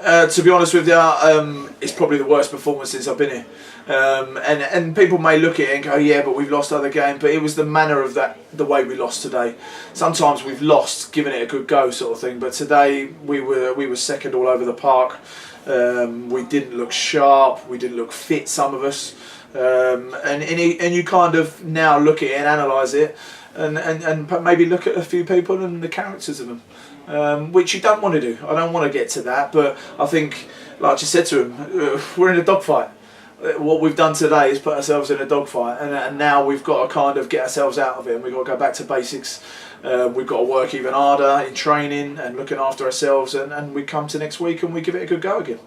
To be honest with you, it's probably the worst performance since I've been here. And people may look at it and go, yeah, but we've lost other games. But it was the manner of the way we lost today. Sometimes we've lost giving it a good go, sort of thing. But today we were second all over the park. We didn't look sharp. We didn't look fit, some of us. And you kind of now look at it and analyse it, and maybe look at a few people and the characters of them, which you don't want to do. I don't want to get to that, but I think, like I just said to him, we're in a dogfight. What we've done today is put ourselves in a dogfight, and now we've got to kind of get ourselves out of it, and we've got to go back to basics. We've got to work even harder in training and looking after ourselves, and we come to next week and we give it a good go again.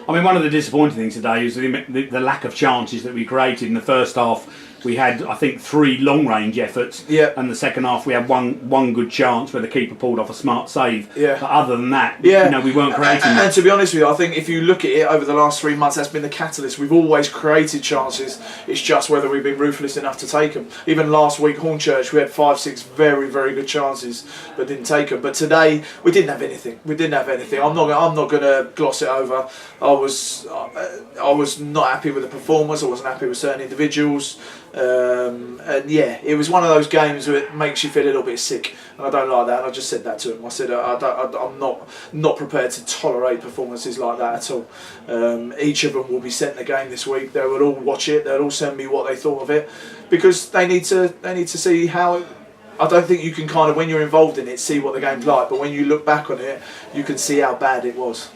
I mean, one of the disappointing things today is the lack of chances that we created in the first half. We had, I think, 3 long-range efforts, and the second half we had one good chance where the keeper pulled off a smart save. But other than that, we weren't creating. And to be honest with you, I think if you look at it over the last 3 months, that's been the catalyst. We've always created chances. It's just whether we've been ruthless enough to take them. Even last week, Hornchurch, we had 5-6 very, very good chances, but didn't take them. But today, we didn't have anything. I'm not going to gloss it over. I was not happy with the performance. I wasn't happy with certain individuals. And yeah, it was one of those games where it makes you feel a little bit sick, and I don't like that. And I just said that to him. I said I'm not prepared to tolerate performances like that at all. Each of them will be sent the game this week. They will all watch it. They'll all send me what they thought of it, because they need to see how. I don't think you can kind of, when you're involved in it, see what the game's like, but when you look back on it, you can see how bad it was.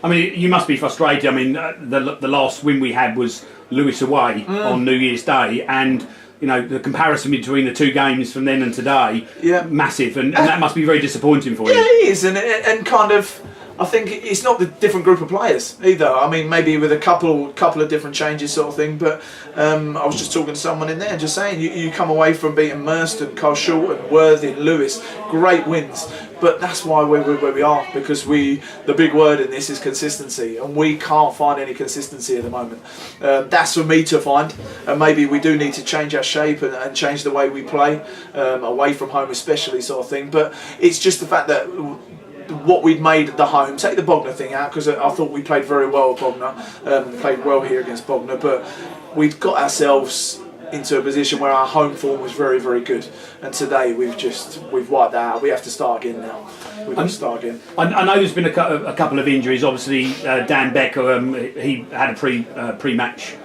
I mean, you must be frustrated. I mean, the last win we had was Lewis away on New Year's Day, and the comparison between the 2 games from then and today, massive, and that must be very disappointing for you. Yeah, it is, and kind of, I think it's not the different group of players either. I mean, maybe with a couple of different changes, sort of thing. But I was just talking to someone in there, just saying you come away from beating Merston, Carl Shorten, Worthing, Lewis, great wins. But that's why we're where we are, because the big word in this is consistency, and we can't find any consistency at the moment. That's for me to find, and maybe we do need to change our shape and change the way we play, away from home especially, sort of thing. But it's just the fact that what we'd made at the home, take the Bognor thing out, because I thought we played very well at Bognor, played well here against Bognor, but we'd got ourselves into a position where our home form was very, very good, and today we've wiped that out. We have to start again now. We've got to start again. I know there's been a couple of injuries. Obviously, Dan Becker, he had a pre-match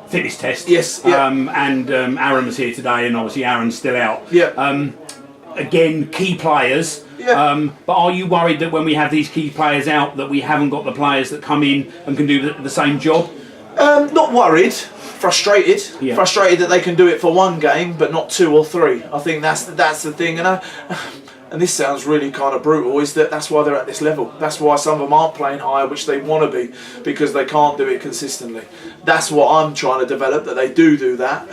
fitness test. Yes. And Aaron was here today, and obviously Aaron's still out. Again, key players. But are you worried that when we have these key players out, that we haven't got the players that come in and can do the same job? Not worried. Frustrated that they can do it for 1 game but not 2 or 3. I think that's the thing, and this sounds really kind of brutal, is that's why they're at this level. That's why some of them aren't playing higher, which they want to be, because they can't do it consistently. That's what I'm trying to develop, that they do that,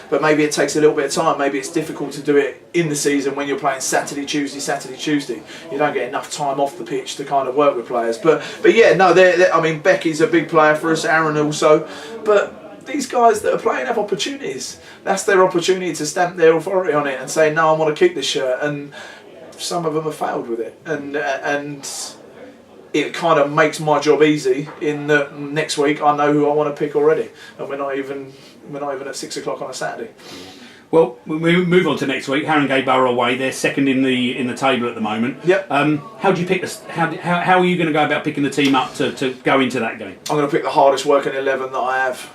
but maybe it takes a little bit of time. Maybe it's difficult to do it in the season when you're playing Saturday, Tuesday. You don't get enough time off the pitch to kind of work with players. But yeah, no, I mean, Becky's a big player for us, Aaron also, but these guys that are playing have opportunities. That's their opportunity to stamp their authority on it and say, no, I want to keep this shirt. And some of them have failed with it, and it kind of makes my job easy in that next week I know who I want to pick already, and we're not even at 6 o'clock on a Saturday. Well, we move on to next week. Haringey Borough away. They're second in the table at the moment. How do you pick this? How are you going to go about picking the team up to go into that game? I'm going to pick the hardest working 11 that I have.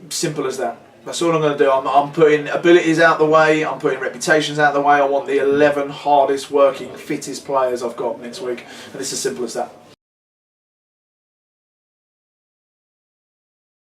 Simple as that. That's all I'm going to do. I'm putting abilities out the way, I'm putting reputations out the way. I want the 11 hardest working, fittest players I've got next week, and it's as simple as that.